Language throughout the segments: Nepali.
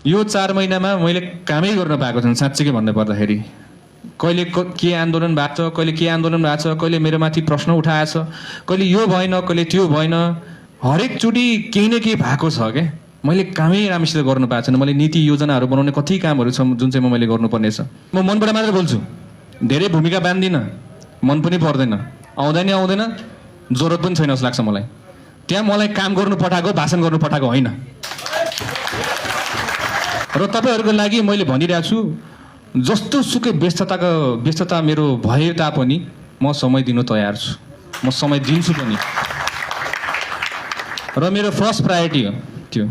यो 4 महिनामा मैले कामै गर्न पाएको छैन साँच्चै भन्दै पर्दाखेरि। कहिले के आन्दोलन भएको छ, कहिले के आन्दोलन भएको छ, कहिले मेरो माथि प्रश्न उठाएछ, कहिले यो भएन, कहिले त्यो भएन, हरेक चोटि केही न केही भएको छ के। मैले कामै राम्रोसित गर्न पाएको छैन। मैले नीति योजनाहरू बनाउने कति कामहरू छ जुन चाहिँ मैले गर्नुपर्ने छ। म मनबाट मात्र बोल्छु, धेरै भूमिका बाँध्दिनँ, मन पनि पर्दैन, आउँदैन आउँदैन, जरुरत पनि छैन जस्तो लाग्छ मलाई। त्यहाँ मलाई काम गर्नु पठाएको, भाषण गर्नु पठाएको होइन। र तपाईँहरूको लागि मैले भनिरहेको छु, जस्तो सुकै व्यस्तता मेरो भए तापनि म समय दिनु तयार छु, म समय दिन्छु पनि। र मेरो फर्स्ट प्रायोरिटी हो त्यो।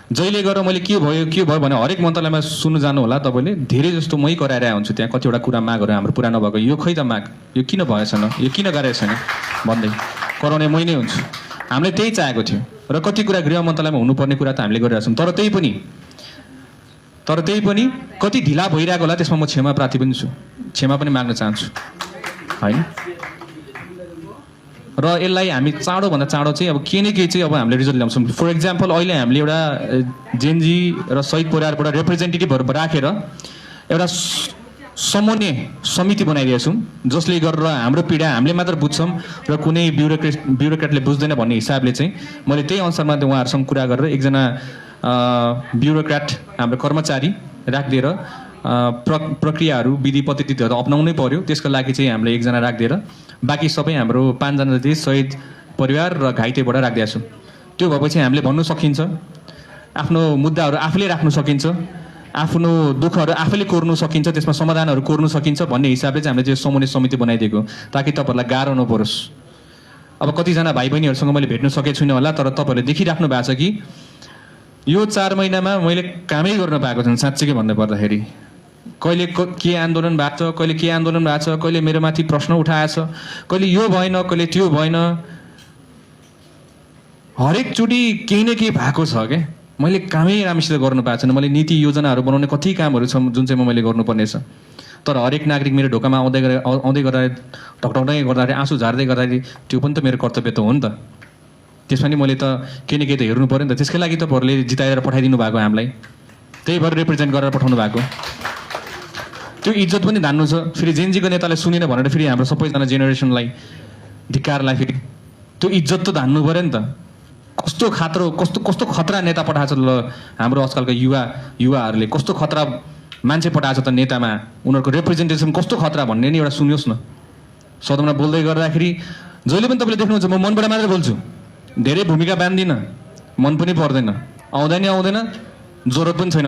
जहिले गएर मैले के भयो भने हरेक मन्त्रालयमा सुन्नु जानु होला तपाईँले, धेरै जस्तो मै कराइरहेको हुन्छु त्यहाँ। कतिवटा कुरा मागहरू हाम्रो पुरा नभएको, यो खै त माग, यो किन भएछैन, यो किन गरेको छैन भन्दै कराउने मै नै हुन्छु। हामीले त्यही चाहेको थियो र कति कुरा गृह मन्त्रालयमा हुनुपर्ने कुरा त हामीले गरिरहेको छौँ। तर त्यही पनि कति ढिला भइरहेको होला, त्यसमा म क्षमा प्रार्थी पनि छु, क्षमा पनि माग्न चाहन्छु होइन। र यसलाई हामी चाँडोभन्दा चाँडो चाहिँ अब केही न केही चाहिँ अब हामीले रिजल्ट ल्याउँछौँ। फर इक्जाम्पल अहिले हामीले एउटा जेनजी र शहीद परिवारबाट रिप्रेजेन्टेटिभहरू राखेर एउटा समन्वय समिति बनाइदिएका छौँ, जसले गरेर हाम्रो पीडा हामीले मात्र बुझ्छौँ र कुनै ब्युरोक्रेटले बुझ्दैन भन्ने हिसाबले चाहिँ मैले त्यही अनुसारमा उहाँहरूसँग कुरा गरेर एकजना ब्युरोक्राट हाम्रो कर्मचारी राखिदिएर प्रक्रियाहरू विधि पद्धतिहरू अपनाउनै पर्यो। त्यसको लागि चाहिँ हामीले एकजना राखिदिएर बाँकी सबै हाम्रो 5 जना चाहिँ शहीद परिवार र घाइतेबाट राखिदिएका छौँ। त्यो भएपछि हामीले भन्नु सकिन्छ, आफ्नो मुद्दाहरू आफूले राख्नु सकिन्छ, आफ्नो दुःखहरू आफैले कोर्नु सकिन्छ, त्यसमा समाधानहरू कोर्नु सकिन्छ भन्ने हिसाबले चाहिँ हामीले त्यो समन्वय समिति बनाइदिएको, ताकि तपाईँहरूलाई गाह्रो नपरोस्। अब कतिजना भाइ बहिनीहरूसँग मैले भेट्न सकेको छुइनँ होला, तर तपाईँहरूले देखिराख्नु भएको छ कि यो 4 महिनामा मैले कामै गर्न पाएको छैन साँच्चै भन्दै पर्दाखेरि। कहिले के आन्दोलन भएको छ, कहिले के आन्दोलन भएको छ, कहिले मेरो माथि प्रश्न उठाएछ, कहिले यो भएन, कहिले त्यो भएन, हरेक चोटि केही न केही भएको छ क्या। मैले कामै राम्रोसित गर्न पाएको छैन। मैले नीति योजनाहरू बनाउने कति कामहरू छ जुन चाहिँ मैले गर्नुपर्ने छ। तर हरेक नागरिक मेरो ढोकामा आउँदै गर्दा ढकढक्दै गर्दाखेरि, आँसु झार्दै गर्दाखेरि त्यो पनि त मेरो कर्तव्य त हो नि त। त्यसमा नि मैले त केही न केही त हेर्नु पऱ्यो नि त। त्यसकै लागि तपाईँहरूले जिताएर पठाइदिनु भएको हामीलाई, त्यही भएर रिप्रेजेन्ट गरेर पठाउनु भएको। त्यो इज्जत पनि धान्नु छ। फेरि जेनजीको नेताले सुनेन भनेर फेरि हाम्रो सबैजना जेनेरेसनलाई धिक्कारलाई फेरि त्यो इज्जत त धान्नु पऱ्यो नि त। कस्तो खतरा नेता पठाएको छ ल हाम्रो आजकलको युवाहरूले, कस्तो खतरा मान्छे पठाएको छ त नेतामा, उनीहरूको रिप्रेजेन्टेसन कस्तो खतरा भन्ने नि एउटा सुन्नुहोस् न। सदनमा बोल्दै गर्दाखेरि जहिले पनि तपाईँले देख्नुहुन्छ म मनबाट मात्र बोल्छु, धेरै भूमिका बाँध्दिनँ, मन पनि पर्दैन, आउँदैन जरुरत पनि छैन।